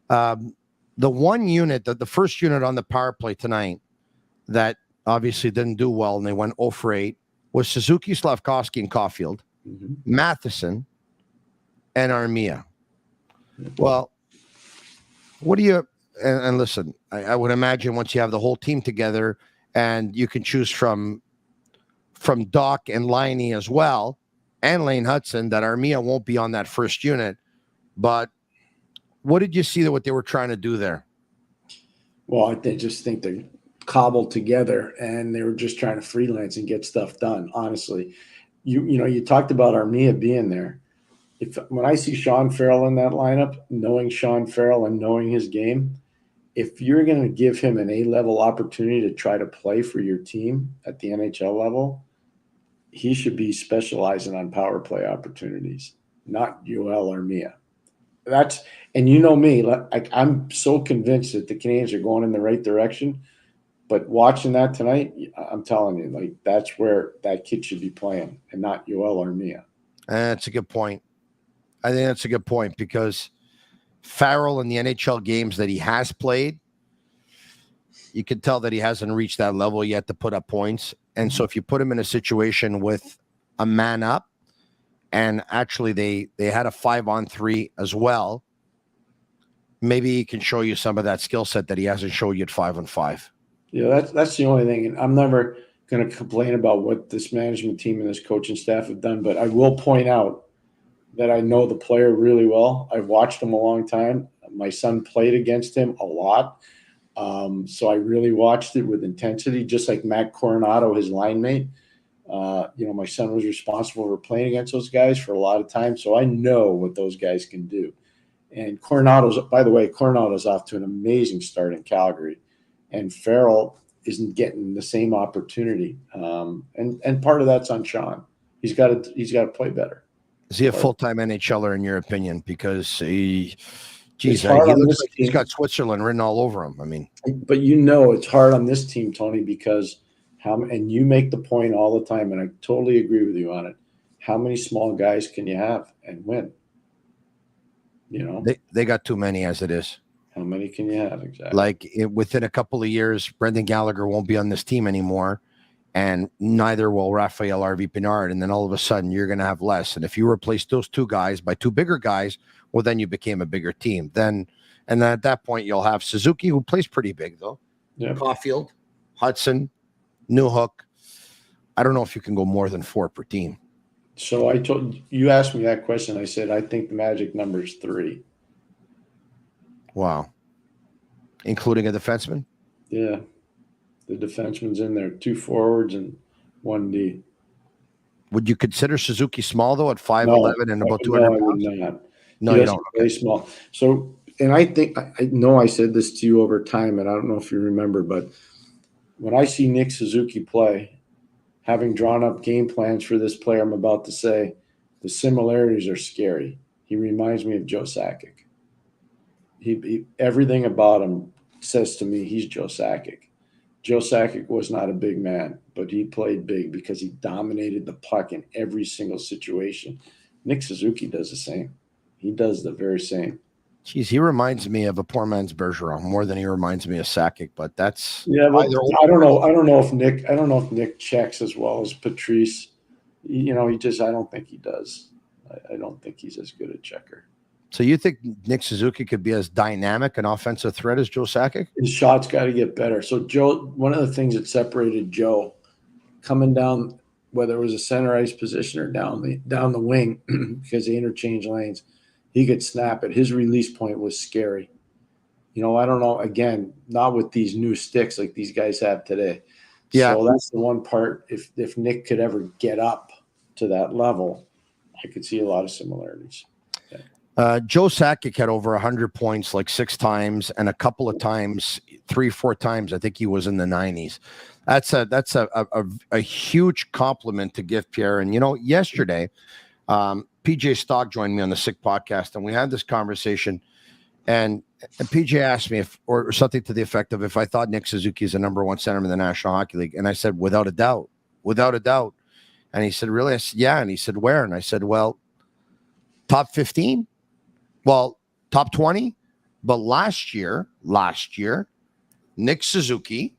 The one unit, the first unit on the power play tonight that obviously didn't do well and they went 0 for 8 was Suzuki, Slavkovsky, and Caulfield, Matheson, and Armia. Well, what do you? And listen, I would imagine once you have the whole team together and you can choose from Doc and Liney as well, and Lane Hutson, that Armia won't be on that first unit. But what did you see what they were trying to do there? Well, I just think they're cobbled together and they were just trying to freelance and get stuff done. Honestly, you talked about Armia being there. When I see Sean Farrell in that lineup, knowing Sean Farrell and knowing his game, if you're going to give him an A-level opportunity to try to play for your team at the NHL level, he should be specializing on power play opportunities, not Yoel Armia. And you know me, I'm so convinced that the Canadiens are going in the right direction. But watching that tonight, I'm telling you, that's where that kid should be playing and not Yoel Armia. That's a good point. I think that's a good point because Farrell in the NHL games that he has played, you can tell that he hasn't reached that level yet to put up points. And so if you put him in a situation with a man up, and actually they had a 5-on-3 as well, maybe he can show you some of that skill set that he hasn't shown you at 5-on-5. Yeah, that's the only thing. And I'm never going to complain about what this management team and this coaching staff have done, but I will point out that I know the player really well. I've watched him a long time. My son played against him a lot. So I really watched it with intensity, just like Matt Coronado, his line mate. My son was responsible for playing against those guys for a lot of time. So I know what those guys can do. And Coronado's off to an amazing start in Calgary. And Farrell isn't getting the same opportunity. And part of that's on Sean. He's got to play better. Is he a full-time NHLer in your opinion? Because he looks like he's got Switzerland written all over him. I mean, but it's hard on this team, Tony, because and you make the point all the time, and I totally agree with you on it. How many small guys can you have and win? They got too many as it is. How many can you have exactly? Like within a couple of years, Brendan Gallagher won't be on this team anymore, and neither will Raphael Harvey-Pinard. And then all of a sudden, you're going to have less. And if you replace those two guys by two bigger guys, well, then you became a bigger team. And at that point, you'll have Suzuki, who plays pretty big though. Yeah. Caulfield, Hutson, Newhook. I don't know if you can go more than 4 per team. So you asked me that question. I said I think the magic number is 3. Wow. Including a defenseman? Yeah. The defenseman's in there, 2 forwards and 1 D. Would you consider Suzuki small, though, at 5'11" and about 200 pounds? No, I would not. No, you don't. Very small. So, and I think, I know I said this to you over time, and I don't know if you remember, but when I see Nick Suzuki play, having drawn up game plans for this player I'm about to say, the similarities are scary. He reminds me of Joe Sakic. He everything about him says to me he's Joe Sakic. Joe Sakic was not a big man, but he played big because he dominated the puck in every single situation. Nick Suzuki does the same. He does the very same. Geez, he reminds me of a poor man's Bergeron more than he reminds me of Sakic, but that's I don't know if Nick checks as well as Patrice. I don't think he does. I don't think he's as good a checker. So you think Nick Suzuki could be as dynamic an offensive threat as Joe Sakic? His shot's got to get better. So Joe, one of the things that separated Joe coming down, whether it was a center ice position or down the wing, because they interchange lanes, he could snap it. His release point was scary. I don't know, again, not with these new sticks like these guys have today. Yeah. So that's the one part. If Nick could ever get up to that level, I could see a lot of similarities. Joe Sakic had over 100 points like 6 times, and a couple of times, 3-4 times, I think he was in the 90s. That's a huge compliment to give Pierre. And yesterday, PJ Stock joined me on the Sick podcast, and we had this conversation. And PJ asked me or something to the effect of if I thought Nick Suzuki is the number 1 centerman in the National Hockey League, and I said without a doubt. And he said, really? I said, yeah. And he said, where? And I said, well, top 15. Well, top 20, but last year, Nick Suzuki,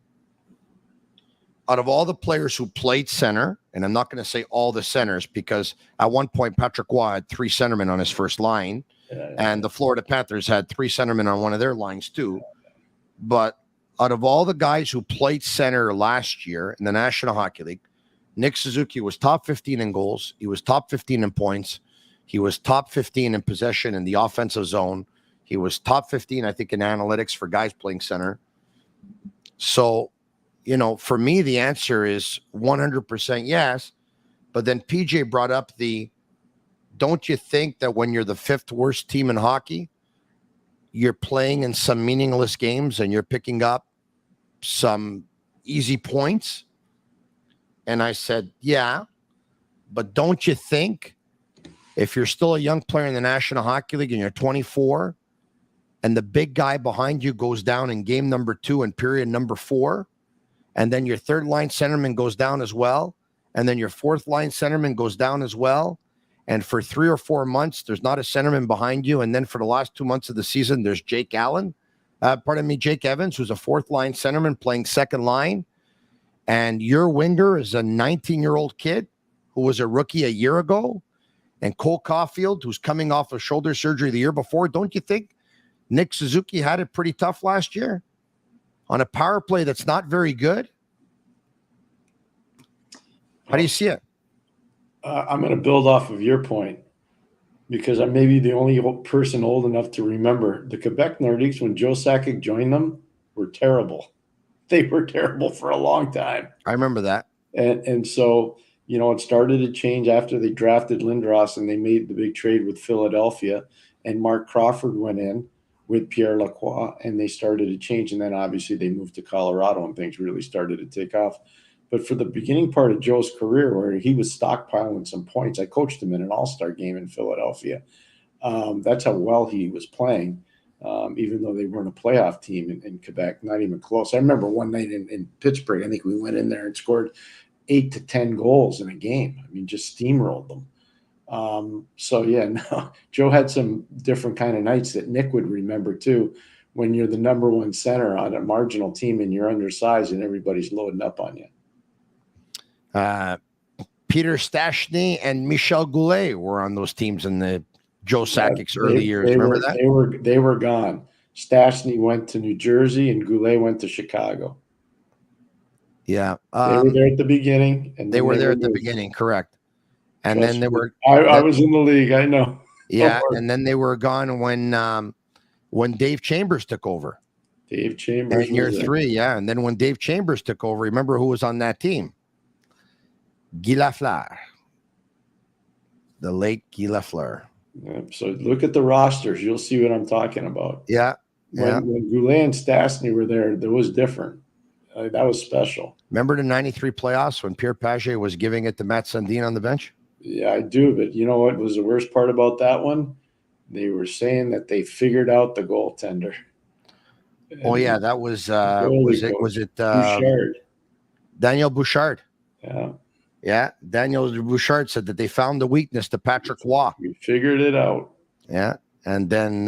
out of all the players who played center, and I'm not going to say all the centers because at one point Patrick Roy had 3 centermen on his first line, and the Florida Panthers had 3 centermen on one of their lines too. But out of all the guys who played center last year in the National Hockey League, Nick Suzuki was top 15 in goals. He was top 15 in points. He was top 15 in possession in the offensive zone. He was top 15, I think, in analytics for guys playing center. So, for me, the answer is 100% yes. But then PJ brought up don't you think that when you're the 5th worst team in hockey, you're playing in some meaningless games and you're picking up some easy points? And I said, yeah, but don't you think if you're still a young player in the National Hockey League and you're 24 and the big guy behind you goes down in game number 2 and period number 4, and then your 3rd line centerman goes down as well, and then your 4th line centerman goes down as well, and for 3 or 4 months, there's not a centerman behind you, and then for the last 2 months of the season, there's Jake Evans, who's a 4th line centerman playing 2nd line, and your winger is a 19-year-old kid who was a rookie a year ago, and Cole Caulfield, who's coming off of shoulder surgery the year before. Don't you think Nick Suzuki had it pretty tough last year on a power play that's not very good? How do you see it? I'm going to build off of your point because I may be the only person old enough to remember the Quebec Nordiques when Joe Sakic joined them were terrible. They were terrible for a long time. I remember that. And so, it started to change after they drafted Lindros and they made the big trade with Philadelphia, and Mark Crawford went in with Pierre Lacroix, and they started to change. And then obviously they moved to Colorado and things really started to take off. But for the beginning part of Joe's career, where he was stockpiling some points, I coached him in an all-star game in Philadelphia. That's how well he was playing, even though they weren't a playoff team in Quebec, not even close. I remember one night in Pittsburgh, I think we went in there and scored 8 to 10 goals in a game. I mean, just steamrolled them. No, Joe had some different kind of nights that Nick would remember too, when you're the number one center on a marginal team and you're undersized and everybody's loading up on you. Peter Stastny and Michel Goulet were on those teams in the Joe Sakic's early years. Remember that? They were gone. Stastny went to New Jersey and Goulet went to Chicago. Yeah. They were there at the beginning. And they were there at the beginning, correct. And then they were. I was in the league, I know. Yeah, and then they were gone when Dave Chambers took over. Dave Chambers. And year 3, yeah. And then when Dave Chambers took over, remember who was on that team? Guy Lafleur. The late Guy Lafleur. Yeah, so look at the rosters. You'll see what I'm talking about. Yeah. When Goulet and Stastny were there, that was different. That was special. Remember the 93 playoffs when Pierre Pagé was giving it to Matt Sundin on the bench? Yeah, I do. But you know what was the worst part about that one? They were saying that they figured out the goaltender. Oh, yeah. That was it Bouchard. Daniel Bouchard. Yeah. Yeah, Daniel Bouchard said that they found the weakness to Patrick Roy. We figured it out. Yeah, and then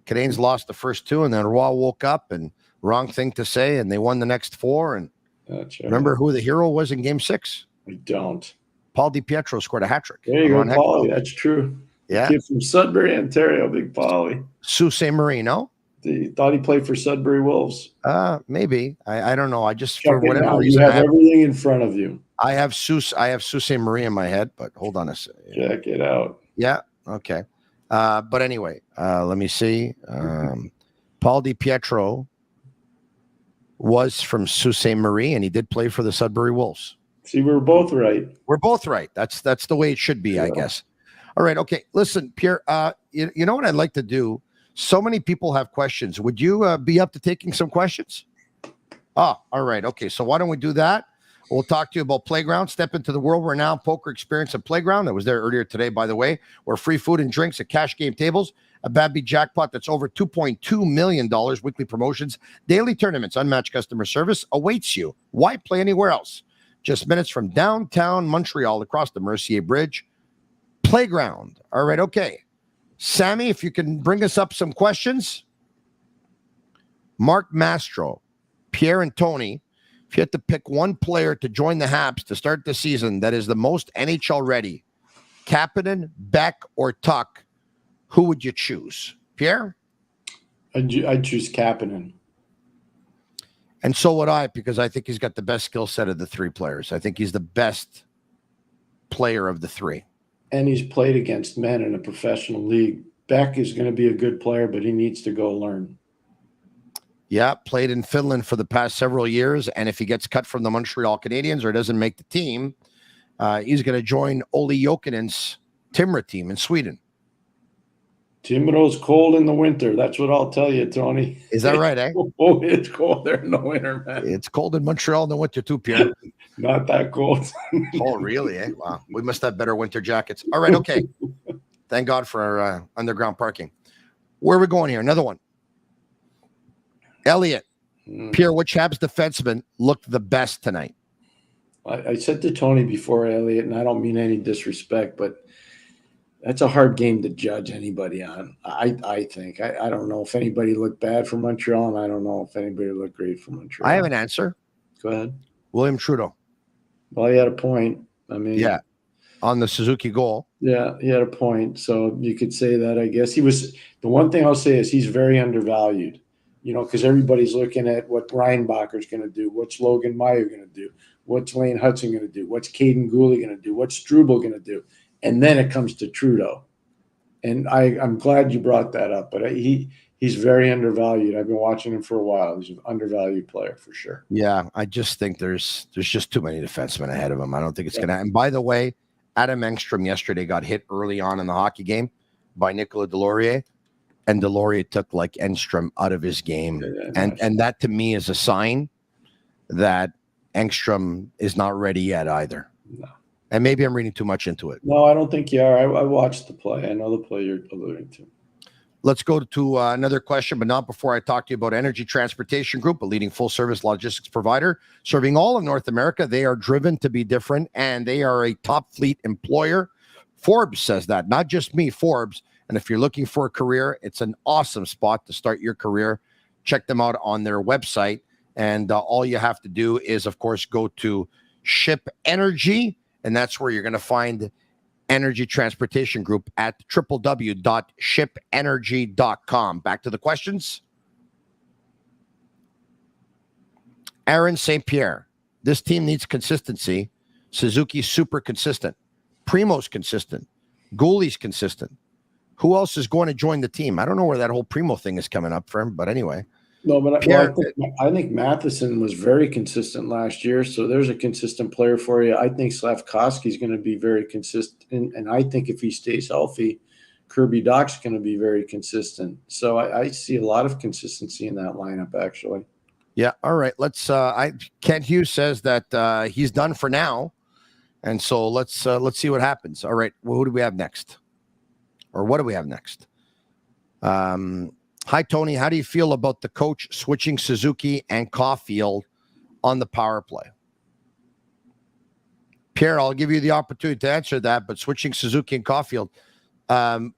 Canadiens lost the first 2, and then Roy woke up and wrong thing to say, and they won the next 4. And that's right. Remember who the hero was in Game 6? I don't. Paul DiPietro scored a hat trick. There you go, Paulie. That's true. Yeah, kid from Sudbury, Ontario, big Paulie. Sault Marino. He thought he played for Sudbury Wolves. Maybe. I don't know. I just Check for whatever now. reason You have everything in front of you. I have Sault Marie in my head, but hold on a second. Check it out. Yeah. Okay. But anyway, let me see. Paul DiPietro was from Sault Ste. Marie, and he did play for the Sudbury Wolves. See, we're both right. We're both right. That's the way it should be, I guess. All right. Okay. Listen, Pierre, you know what I'd like to do? So many people have questions. Would you be up to taking some questions? Oh, all right. Okay. So why don't we do that? We'll talk to you about Playground. Step into the world renowned poker experience at Playground. That was there earlier today, by the way, where free food and drinks at cash game tables, a Babby jackpot that's over $2.2 million, weekly promotions, daily tournaments, unmatched customer service awaits you. Why play anywhere else? Just minutes from downtown Montreal across the Mercier Bridge. Playground. All right. Okay. Sammy, if you can bring us up some questions. Mark Mastro, Pierre and Tony, if you had to pick one player to join the Habs to start the season that is the most NHL ready, Kapanen, Beck, or Tuck, who would you choose? Pierre? I'd choose Kapanen. And so would I, because I think he's got the best skill set of the 3 players. I think he's the best player of the 3. And he's played against men in a professional league. Beck is going to be a good player, but he needs to go learn. Yeah, played in Finland for the past several years. And if he gets cut from the Montreal Canadiens or doesn't make the team, he's going to join Olli Jokinen's Timrå team in Sweden. Timrå's cold in the winter. That's what I'll tell you, Tony. Is that right, eh? Oh, it's cold there in the winter, man. It's cold in Montreal in the winter too, Pierre. Not that cold. Oh, really, eh? Wow. We must have better winter jackets. All right, okay. Thank God for underground parking. Where are we going here? Another one. Elliot. Pierre, which Habs defenseman looked the best tonight? I said to Tony before, Elliot, and I don't mean any disrespect, but that's a hard game to judge anybody on. I think. I don't know if anybody looked bad for Montreal, and I don't know if anybody looked great for Montreal. I have an answer. Go ahead. William Trudeau. Well, he had a point. I mean, yeah, on the Suzuki goal. Yeah, he had a point. So you could say that, I guess. He was – the one thing I'll say is he's very undervalued, because everybody's looking at what Reinbacher's going to do, what's Logan Meyer going to do, what's Lane Hutson going to do, what's Caden Gooley going to do, what's Struble going to do. And then it comes to Trudeau. And I'm glad you brought that up, but he's very undervalued. I've been watching him for a while. He's an undervalued player for sure. Yeah, I just think there's just too many defensemen ahead of him. I don't think it's going to. And by the way, Adam Engstrom yesterday got hit early on in the hockey game by Nicolas Deslauriers, and Deslauriers took Engstrom out of his game. And that to me is a sign that Engstrom is not ready yet either. No. And maybe I'm reading too much into it. No, I don't think you are. I watched the play. I know the play you're alluding to. Let's go to another question, but not before I talk to you about Energy Transportation Group, a leading full-service logistics provider serving all of North America. They are driven to be different, and they are a top fleet employer. Forbes says that, not just me, Forbes. And if you're looking for a career, it's an awesome spot to start your career. Check them out on their website. And all you have to do is, of course, go to Ship Energy, and that's where you're going to find Energy Transportation Group at www.shipenergy.com. Back to the questions. Aaron St. Pierre. This team needs consistency. Suzuki's super consistent. Primo's consistent. Gooley's consistent. Who else is going to join the team? I don't know where that whole Primo thing is coming up from, but anyway. No, but Pierre, I think Matheson was very consistent last year, so there's a consistent player for you. I think Slavkovsky is going to be very consistent, and I think if he stays healthy, Kirby Dach's going to be very consistent. So I see a lot of consistency in that lineup, actually. Yeah, all right. Let's. Kent Hughes says that he's done for now, and so let's see what happens. All right, well, who do we have next, or what do we have next? Hi, Tony. How do you feel about the coach switching Suzuki and Caulfield on the power play? Pierre, I'll give you the opportunity to answer that, but switching Suzuki and Caulfield, I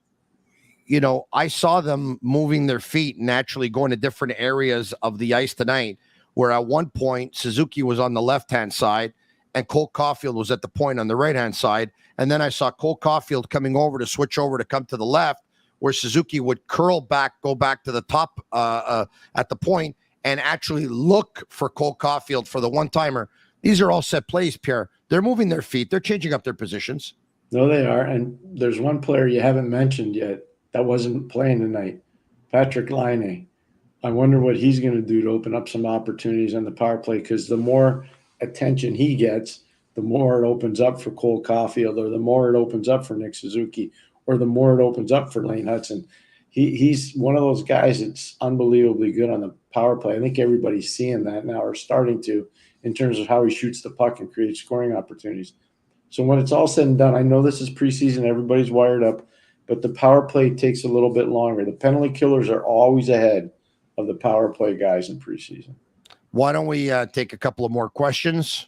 saw them moving their feet and actually going to different areas of the ice tonight, where at one point Suzuki was on the left-hand side and Cole Caulfield was at the point on the right-hand side. And then I saw Cole Caulfield coming over to switch over to come to the left, where Suzuki would curl back, go back to the top at the point, and actually look for Cole Caulfield for the one-timer. These are all set plays, Pierre. They're moving their feet. They're changing up their positions. No, they are. And there's one player you haven't mentioned yet that wasn't playing tonight, Patrick Laine. I wonder what he's going to do to open up some opportunities on the power play, because the more attention he gets, the more it opens up for Cole Caulfield, or the more it opens up for Nick Suzuki, or the more it opens up for Lane Hutson. He's one of those guys that's unbelievably good on the power play. I think everybody's seeing that now, or starting to, in terms of how he shoots the puck and creates scoring opportunities. So when it's all said and done, I know this is preseason, everybody's wired up, but the power play takes a little bit longer. The penalty killers are always ahead of the power play guys in preseason. Why don't we take a couple of more questions?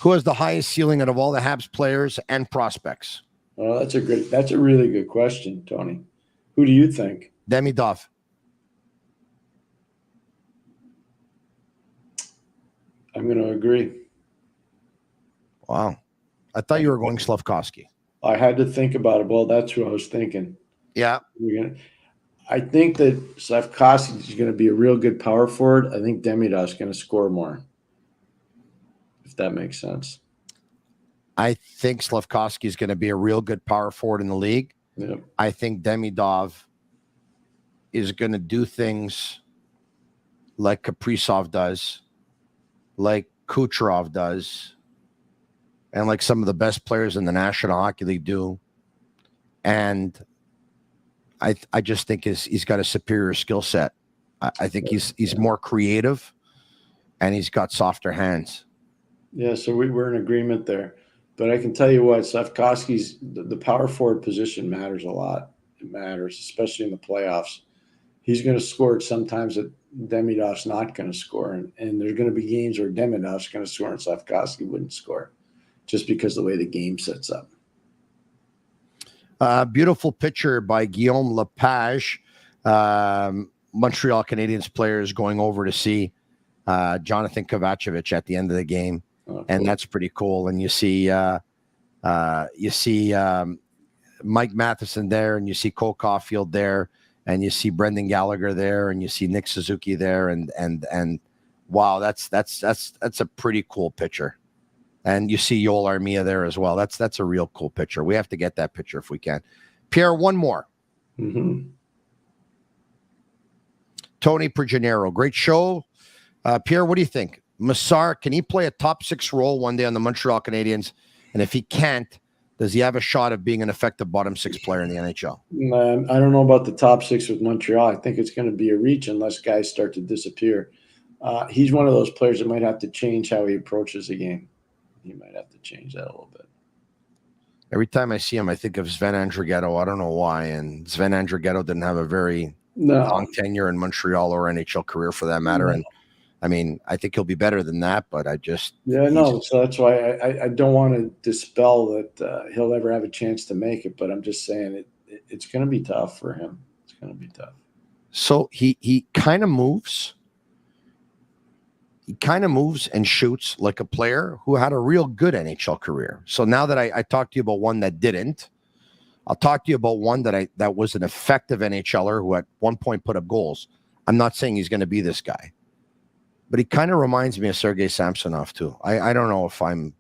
Who has the highest ceiling out of all the Habs players and prospects? Oh, that's a really good question, Tony. Who do you think? Demidov. I'm going to agree. Wow. I thought you were going Slavkovsky. I had to think about it. Well, that's what I was thinking. Yeah. I think that Slavkovsky is going to be a real good power forward. I think Demidov's going to score more, if that makes sense. I think Slavkovsky is going to be a real good power forward in the league. Yep. I think Demidov is going to do things like Kaprizov does, like Kucherov does, and like some of the best players in the National Hockey League do. And I just think he's got a superior skill set. I think he's more creative, and he's got softer hands. Yeah, so we're in agreement there. But I can tell you what, Slavkovsky's the power forward position matters a lot. It matters, especially in the playoffs. He's going to score sometimes that Demidov's not going to score. And there's going to be games where Demidov's going to score and Slavkovsky wouldn't score, just because of the way the game sets up. Beautiful picture by Guillaume Lepage. Montreal Canadiens players going over to see Jonathan Kovacevic at the end of the game. Oh, cool. And that's pretty cool. And you see Mike Matheson there, and you see Cole Caulfield there, and you see Brendan Gallagher there, and you see Nick Suzuki there, and wow, that's a pretty cool picture. And you see Yoel Armia there as well. That's a real cool picture. We have to get that picture if we can. Pierre, one more. Mm-hmm. Tony Marinaro, great show. Pierre, what do you think? Massar, can he play a top 6 role one day on the Montreal Canadiens? And if he can't, does he have a shot of being an effective bottom 6 player in the NHL? I don't know about the top 6 with Montreal. I think it's going to be a reach unless guys start to disappear. he's one of those players that might have to change how he approaches the game. He might have to change that a little bit. Every time I see him, I think of Sven Andrighetto. I don't know why. And Sven Andrighetto didn't have a very long tenure in Montreal or NHL career for that matter. And I mean, I think he'll be better than that, but so that's why I don't want to dispel that he'll ever have a chance to make it, but I'm just saying it's going to be tough for him. It's going to be tough. So he kind of moves. He kind of moves and shoots like a player who had a real good NHL career. So now that I talked to you about one that didn't, I'll talk to you about one that was an effective NHLer who at one point put up goals. I'm not saying he's going to be this guy, but he kind of reminds me of Sergei Samsonov too. I don't know if I'm,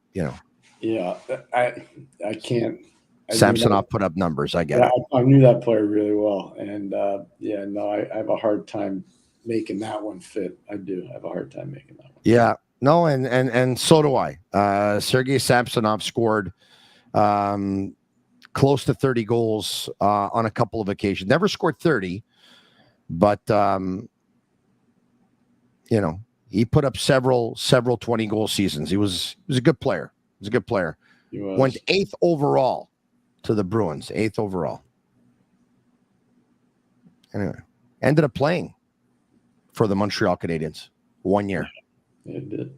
Yeah, I can't. Samsonov put up numbers. I get it. I knew that player really well. And I have a hard time making that one fit. I do have a hard time making that one. Yeah, no, and so do I. Sergei Samsonov scored close to 30 goals on a couple of occasions. Never scored 30, but he put up several 20-goal seasons. He was a good player. He was a good player. He was. Went 8th overall to the Bruins. 8th overall. Anyway, ended up playing for the Montreal Canadiens 1 year. Yeah, it did.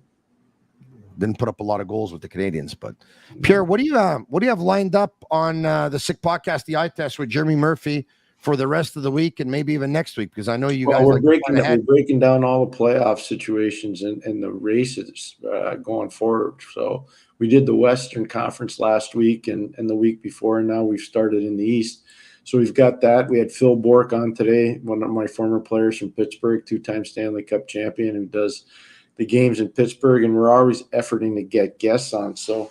Didn't put up a lot of goals with the Canadiens, but Pierre, what do you have lined up on the Sick Podcast, the Eye Test with Jeremy Murphy for the rest of the week and maybe even next week? Because I know you guys we're breaking down all the playoff situations and the races going forward. So we did the Western Conference last week and the week before, and now we've started in the East. So we've got that. We had Phil Bourque on today, one of my former players from Pittsburgh, 2-time Stanley Cup champion, who does the games in Pittsburgh, and we're always efforting to get guests on. So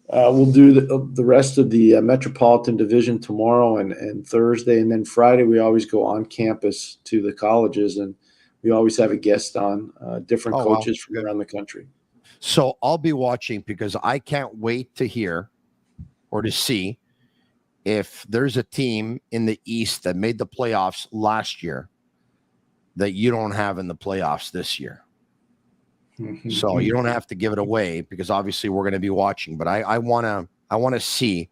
we'll do the rest of the Metropolitan Division tomorrow and Thursday, and then Friday we always go on campus to the colleges, and we always have a guest on, different coaches from around the country. So I'll be watching because I can't wait to hear or to see if there's a team in the East that made the playoffs last year that you don't have in the playoffs this year. So you don't have to give it away because obviously we're going to be watching, but I want to see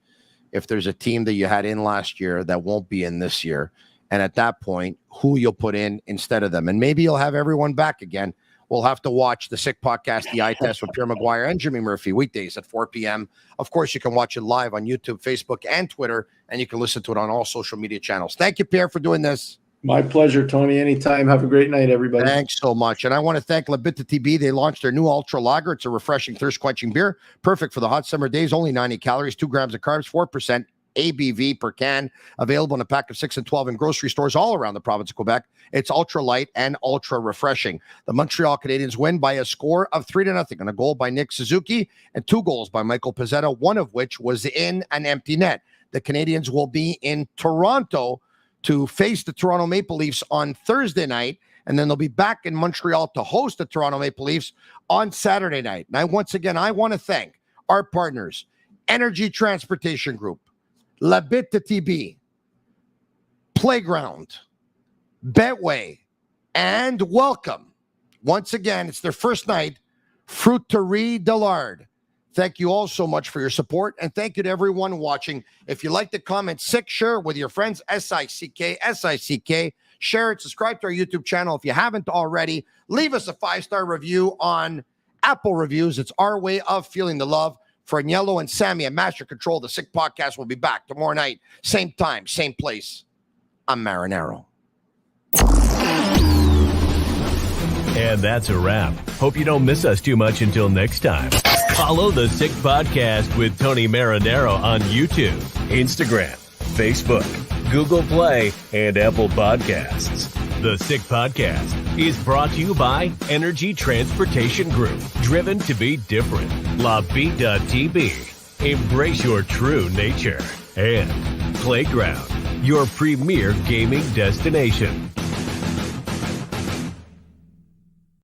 if there's a team that you had in last year that won't be in this year. And at that point, who you'll put in instead of them. And maybe you'll have everyone back again. We'll have to watch the Sick Podcast, the Eye Test with Pierre McGuire and Jimmy Murphy weekdays at 4 p.m. Of course, you can watch it live on YouTube, Facebook, and Twitter, and you can listen to it on all social media channels. Thank you, Pierre, for doing this. My pleasure, Tony. Anytime. Have a great night, everybody. Thanks so much. And I want to thank Bittt Tibi. They launched their new Ultra Lager. It's a refreshing, thirst-quenching beer, perfect for the hot summer days. Only 90 calories, 2 grams of carbs, 4% ABV per can. Available in a pack of 6 and 12 in grocery stores all around the province of Quebec. It's ultra light and ultra refreshing. The Montreal Canadiens win by a score of 3-0 on a goal by Nick Suzuki and 2 goals by Michael Pezzetta, one of which was in an empty net. The Canadiens will be in Toronto to face the Toronto Maple Leafs on Thursday night, and then they'll be back in Montreal to host the Toronto Maple Leafs on Saturday night. Now, once again, I want to thank our partners, Energy Transportation Group, Bittt Tibi, Playground, Betway, and welcome. Once again, it's their first night, Fruiterie Dillard. Thank you all so much for your support, and thank you to everyone watching. If you like the comment, share with your friends, SICK. Share it, subscribe to our YouTube channel. If you haven't already, leave us a 5-star review on Apple Reviews. It's our way of feeling the love. For Agnello and Sammy at Master Control, the Sick Podcast will be back tomorrow night, same time, same place. I'm Marinaro. And that's a wrap. Hope you don't miss us too much until next time. Follow the Sick Podcast with Tony Marinaro on YouTube, Instagram, Facebook, Google Play, and Apple Podcasts. The Sick Podcast is brought to you by Energy Transportation Group, driven to be different. TB. Embrace your true nature. And Playground, your premier gaming destination.